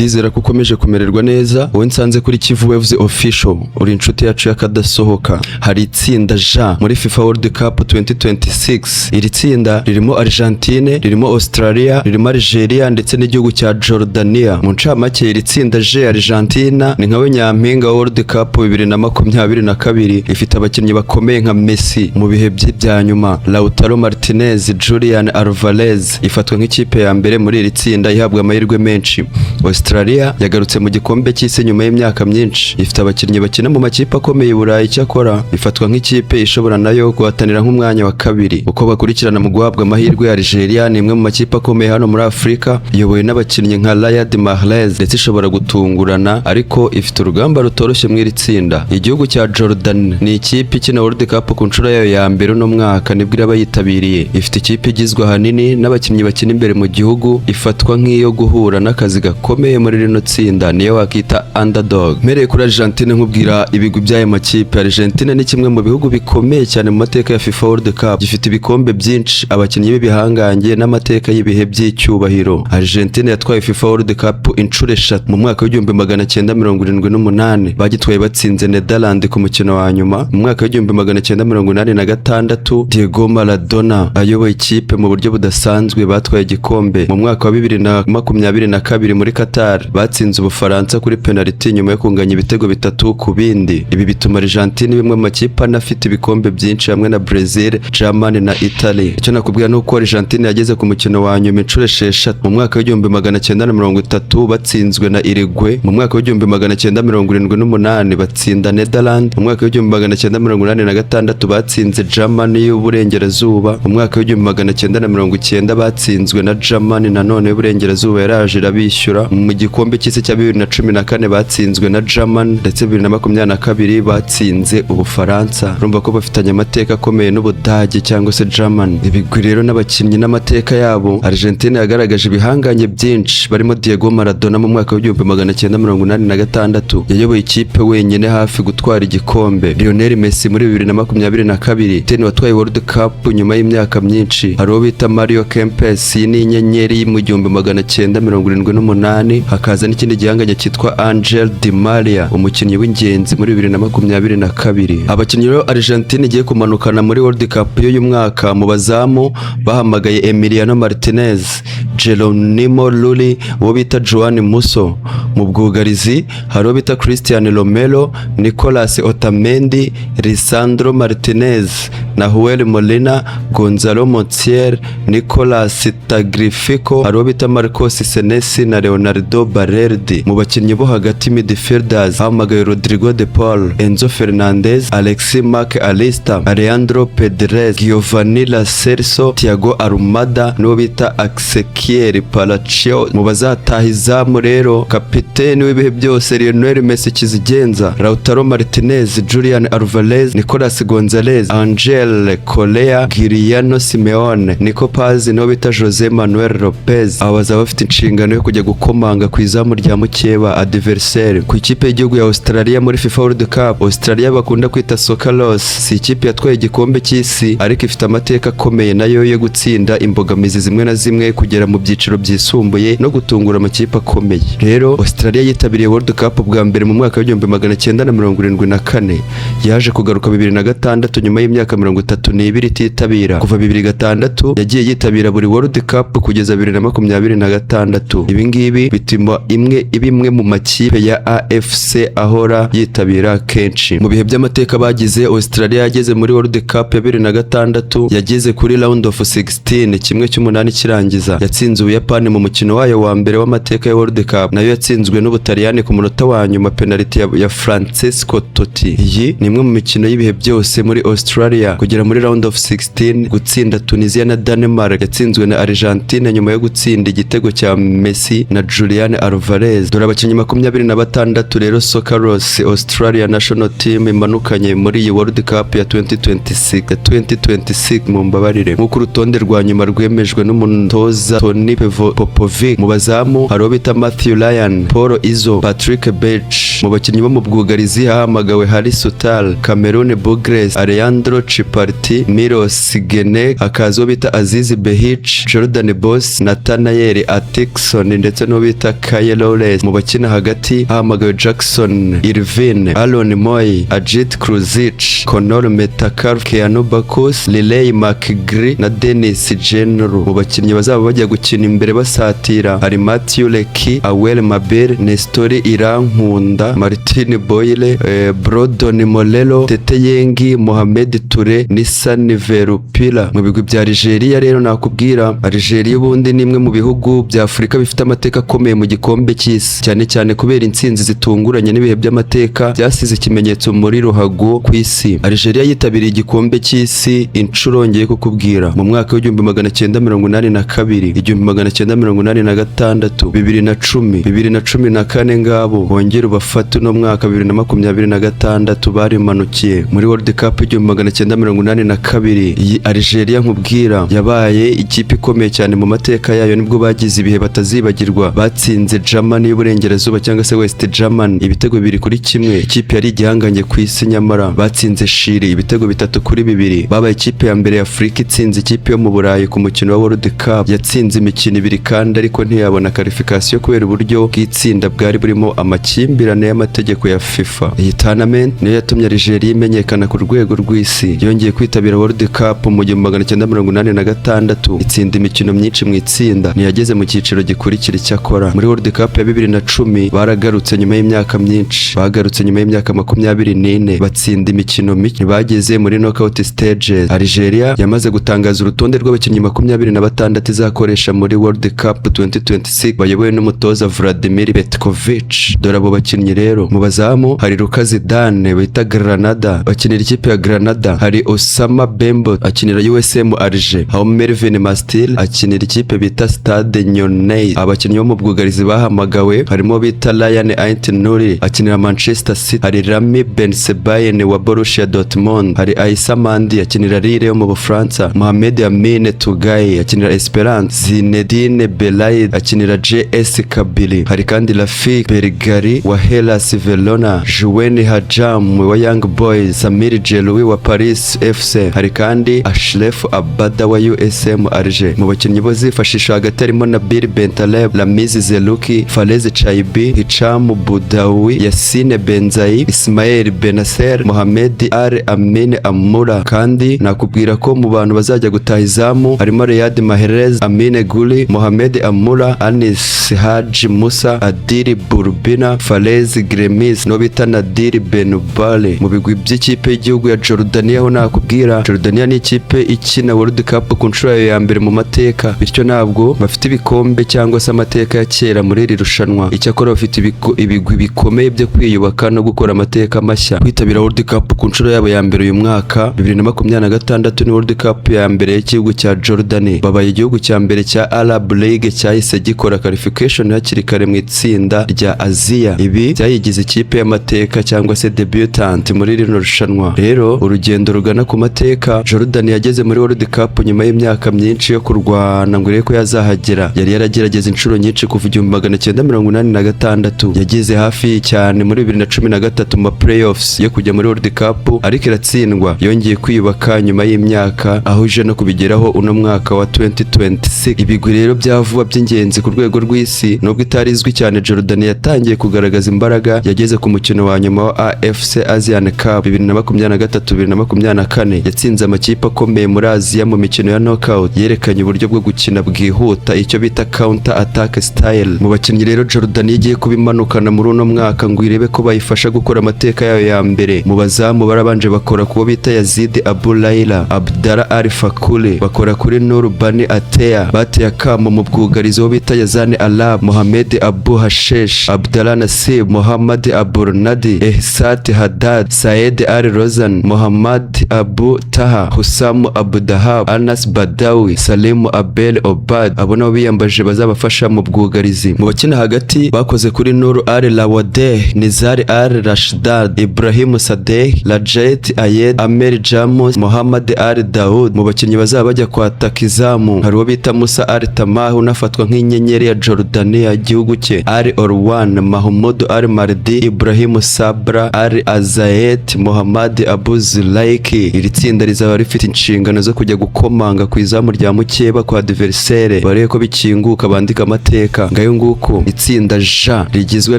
ndizera ko ukomeje kumererwa neza. Wowe nsanze kuri Kivu Waves Official uri inshuti yacu yakadasohoka. Hari itsinda J muri FIFA World Cup 2026. Iri tsinda ririmo Argentine, ririmo Australia, ririmo Algeria ndetse n'igihugu cya Jordania. Mu ncamake iri tsinda J Argentina ni nkawe nyampinga wa World Cup 2022, ifite abakinnyi bakomeye nka Messi mu bihe bya nyuma, Lautaro Martinez, Julian Alvarez. Ifatwa nk'ikipe ya mbere muri iri tsinda ihabwa amahirwe menshi. Australia yagarutse mu gikombe cy'isi nyuma y'imyaka myinshi, ifite abakinnyi bakina mu makipe akomeye i Burayi. Cyakora ifatwa nk'ikipe ishobora nayo guhatanira nk'umwanya wa kabiri. Uko bakurikirana mu guhabwa amahirwe ya Algeria ni imwe mu makipe akomeye hano muri Afurika, iyobowe n'abakinnyi nka Riyad Mahrez, ndetse ishobora gutungurana ariko ifite urugamba rutoroshye mu iri tsinda. Igihugu cya Jordan ni ikipe ikina World Cup ku nshuro yayo ya mbere uno mwaka nibwo iraba yitabiriye. Ifite ikipe igizwe ahanini n'abakinnyi bakina imbere mu gihugu, ifatwa nk'iyo guhura n'akazi gakomeye muri rino tsinda, niyo wakita underdog. Mpereye kuri Argentine nkubwira ibigwi by'aya makipe. Argentine ni kimwe mu bihugu bikomeye cyane mu mateka ya FIFA World Cup, gifite ibikombe byinshi, abakinnyi b'ibihangange n'amateka y'ibihe by'icyubahiro. Argentine yatwaye FIFA World Cup inshuro 3 mu mwaka w'1978, bagitwaye batsinze Netherlands ku mukino wa nyuma. Mu mwaka w'1986 Diego Maradona ayoboye ikipe mu buryo budasanzwe batwaye igikombe. Mu mwaka wa 2022 muri Qatar batsinze Ubufaransa kuri penalty nyuma yo kunganya ibitego 3 ku bindi. Ibi bituma Argentine bimwe mu makipe anafite ibikombe byinshi hamwe na Brazil, Germany na Italy. Icyo nakubwira nuko Argentine yageze ku mukino wa nyuma inshuro 6. Mu mwaka w'1930 batsinzwe na Uruguay. Mu mwaka w'1978 batsinda Netherlands. Mu mwaka w'1986 batsinze Germany y'uburengerazuba. Mu mwaka w'1990 batsinzwe na Germany nanone y'uburengerazuba yaraje irabishyura. Mu gikombe cy'isi cya 2014 batsinzwe na Germany, ndetse 2022 batsinze Ubufaransa. Urumva ko bafitanye amateka akomeye n'Ubudage cyangwa se Germany. Ibigwi rero n'abakinnyi n'amateka yabo, Argentine yagaragaje ibihanganye byinshi barimo Diego Maradona. Mu mwaka w'1986 yayoboye ikipe wenyine hafi gutwara igikombe. Lionel Messi muri 2022 teni watwaye World Cup nyuma y'imyaka myinshi. Hari uwo bita Mario Kempes, ni inyenyeri mu 1978. Hakaza n'ikindi gihanganye cyitwa Angel Di Maria, umukinnyi w'ingenzi muri 2022. Abakinnyi rero Argentine igiye kumanukana muri World Cup y'uyu mwaka, mu bazamu bahamagaye Emiliano Martinez, Geronimo Rulli, uwo bita Joan Musso. Mu bwugarizi hari uwo bita Cristian Romero, Nicolas Otamendi, Lisandro Martinez, Nahuel Molina, Gonzalo Montiel, Nicolas Tagliafico, hari uwo bita Marcos Senesi na Leonardo Balerdi. Mu bakinnyi bo hagati midfielders hamagaye Rodrigo de Paul, Enzo Fernandez, Alexis Mac Allister, Alejandro Pedrez, Giovanni Lo Celso, Thiago Almada n'uwo bita Ezequiel Palacio. Mu bazataha izamu rero, kapiteni w'ibihe byose Lionel Messi kizigenza, Lautaro Martinez, Julian Alvarez, Nicolas Gonzalez, Angel Correa, Giuliano Simeone, Nico Paz n'uwo bita Jose Manuel Lopez. Aba bazaba bafite inshingano yo kujya gukomanga ku izamu rya mukeba adversaire. Ku ikipe y'igihugu ya Australia muri FIFA World Cup, Australia bakunda kwita Socceros, si ikipe yatwaye igikombe cy'isi ariko ifite amateka akomeye nayo yo gutsinda imbogamizi zimwe na zimwe kugera mu byiciro byisumbuye no gutungura amakipe akomeye. Rero Australia yitabiriye World Cup bwa mbere mu mwaka w'1974, yaje kugaruka 2006 nyuma y'imyaka 32 ititabira. Kuva 2006 yagiye yitabira buri World Cup kugeza 2026. Ibi ngibi bituma imwe mu makipe ya AFC ahora yitabira kenshi. Mu bihe by'amateka bagize, Australia yageze muri World Cup ya 2006, yageze kuri round of 16, kimwe cy'umunani kirangiza. Yatsinze Ubuyapani mu mukino wayo wa mbere w'amateka ya World Cup, nayo yatsinzwe n'Ubutaliyani ku munota wa nyuma penalty ya Francesco Totti. Iyi ni imwe mu mikino y'ibihe byose muri Australia kugera muri round of 16, gutsinda Tunisia na Denmark. Yatsinzwe na Argentine nyuma yo gutsinda igitego cya Messi na Julian Alvarez. Dore abakinnyi 26 rero Socceros Australia National Team imanukanye muri iyi World Cup ya 2026 mu mbabarire. Nk'uko urutonde rwa nyuma rwemejwe n'umutoza Tony Popovic. Mu bazamu hari uwo bita Matthew Ryan, Paul Izzo, Patrick Bech. Mu bakinnyi bo mu bwugarizi hahamagawe Harry Sutal, Cameron Bugres, Alejandro Chip Party, Milos Gene, hakaza uwo bita Azizi Behic, Jordan Boss, Nathaniel Atkinson ndetse n'uwo bita Kyle Lawless. Mu bakina hagati hahamagawe Jackson Irvin, Aaron Moy, Ajit Kruzic, Conor Metcalf, Keanu Bakus, Riley McGree na Dennis Jenner. Mu bakinnyi bazaba bajya gukina imbere basatira hari Matthew Lecky, Awel Mabel, Nestori Irankunda, Martin Boyle, Brodon Molelo, Tete Yengi, Mohamed Toure, Nissan Verupila. Mu bigwi bya Algeria rero nakubwira, Algeria ubundi ni imwe mu bihugu bya Afurika bifite amateka akomeye mu gikombe cy'isi, cyane cyane kubera intsinzi zitunguranye n'ibihe by'amateka byasize ikimenyetso muri ruhago ku isi. Algeria yitabiriye igikombe cy'isi inshuro ngiye kukubwira mu mwaka w'igihumbi 1982, 1986, 2010, 2014 ngabo bongera ubafata uno mwaka 2026 barimanukiye muri World Cup 1982. Iyi Algeria nkubwira yabaye ikipe ikomeye cyane mu mateka yayo, nibwo bagize ibihe batazibagirwa. Batsinze Germany y'uburengerazuba cyangwa se West German ibitego 2-1. Ikipe yari igihanganye ku isi, nyamara batsinze Chile ibitego 3-2. Babaye ikipe ya mbere ya Afrika itsinze ikipe yo mu Burayi ku mukino wa World Cup. Yatsinze imikino 2 kandi ariko ntiyabona qualification kubera uburyo bw'itsinda bwari burimo amakimbirane y'amategeko ya FIFA. Iyi tournament niyo yatumye Algeria imenyekana ku rwego rw'isi. Yongeye kwitabira World Cup mu 1986, itsinda imikino myinshi mu itsinda, ntiyageze mu cyiciro gikurikira icyakora. Muri World Cup ya 2010 baragarutse nyuma y'imyaka myinshi, bagarutse nyuma y'imyaka 24, batsinda imikino mike, bageze muri knockout stages. Algeria yamaze gutangaza urutonde rw'abakinnyi 26 izakoresha muri World Cup 2026 bayobowe n'umutoza Vladimir Petkovic. Dore abo bakinnyi rero: mu bazamu hari Luka Zidane bita Granada, bakinira ikipe ya Granada. Hari Osama Bembo akinira USM Alger. Aho Mervin Mastil akinira ikipe bita Stade Nyonnais. Abakinnyi bo mu bwugarizi bahamagawe harimo bita Ryan Ait-Nouri akinira Manchester City. Hari Rami Ben Sebaini wa Borussia Dortmund. Hari Aissa Mandi akinira Lille yo mu Bufaransa. Mohamed Amine Tougaye akinira Esperance. Zinedine Belaid akinira JS Kabylie. Hari kandi Rafik Bergari wa Hellas Verona, Joueni Hajam wa Young Boys, Samir Jeloui wa Paris FC. Hari kandi Ashraf Abada wa USM Alger. Mu bakinnyi bo zifashisha hagati harimo Nabil Bentaleb, Ramiz Zelouki, Falez Chaibi, Hicham Boudaoui, Yassine Benzaï, Ismail Benasser, Mohamed Al Amin Amoura. Kandi nakubwira ko mu bantu bazajya gutaha izamu harimo Riyad Mahrez, Amine Guli, Mohamed Amoura, Anis Haji Musa, Adil Burbina, Falez Gremis no bita Nadir Benubale. Mu bigwi by'ikipe y'igihugu ya Jordania ho nakubwira, Jordania ni ikipe ikina World Cup ku nshuro ya mbere mu mateka, bityo ntabwo bafite ibikombe cyangwa se amateka ya kera muri iri rushanwa. Icyakora bafite ibigwi bikomeye byo kwiyubaka no gukora amateka mashya. Kwitabira World Cup ku nshuro yabo ya mbere uyu mwaka 2026 ni World Cup ya mbere y'igihugu cya Jordan. Babaye igihugu cya mbere cya Arab League cyahise gikora qualification hakiri kare mu itsinda rya Aziya. Ibi byayigize ikipe y'amateka cyangwa se debutant muri rino rushanwa. Rero urugendo rugana ku mateka, Jordan yageze muri World Cup nyuma y'imyaka myinshi yo kurwana ngo ko yazahagera. Yari yaragerageza inshuro nyinshi kuva 1986, yageze hafi cyane muri 2013 mu playoffs yo kujya muri World Cup ariko iratsindwa. Yongeye kwiyubaka nyuma y'imyaka aho ije no kubigeraho uno mwaka wa 2026. Ibigwi rero byavuba by'ingenzi ku rwego rw'isi, nubwo itarizwi cyane, Jordan yatangiye kugaragaza imbaraga. Yageze ku mukino wa nyuma wa AFC Asian Cup 2023-2024, yatsinze amakipe akomeye muri Aziya mu mikino ya knockout. Yerekanye uburyo bwo gukina bwihuta, icyo bita counter attack style. Mu bakinnyi rero Jordan igiye kubimanukana muri uno mwaka ngo irebe ko bayifasha gukora amateka yayo ya mbere. Mu bazamu barabanje bakora kubo bita Yazid Abu Laila, Abdallah Al Fakuli, bakora kuri Nur Bani Atea. Bateye akamo mu bwugarizi wo bita Yazane Alab, Mohamed Abu Hashesh, Abdallah Nasib, Mohamed Abu Nadi, Ehsat Haddad, Saed Al Rozan, Mohamed Abu Taha, Hussam Abu Dahab, Anas Badawi, Salim Abel Obad. Abo nabo biyambaje bazabafasha mu bwugarizi. Mu bakina hagati bakoze kuri Nur Al Lawadeh, Nizar Al Rashdad, Ibrahim Sadeh, Rajet Ayed, Amer Jamus, Mohamed Al Daoud. Mu bakinnyi bazaba bajya kwataka izamu hari uwo bita Musa Al Tamah unafatwa nk'inyenyeri ya Jordania igihugu cye, Al Orwan, Mahmoud Al Mardi, Ibrahim Sabra, Al Azayet, Mohamed Abu Zulaiki, kandi iri tsinda rizaba rifite inshingano zo kujya gukomanga ku izamu rya mukeba kwa adversaire barebe ko bikinguka bandika amateka. Ngayo nguko itsinda J rigizwe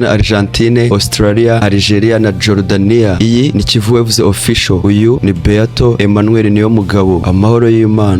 na Argentine, Australia, Algeria na Jordania. Iyi ni KW'ITSINDA official. Uyu ni Beato Emmanuel Niyomugabo. Amahoro y'Imana.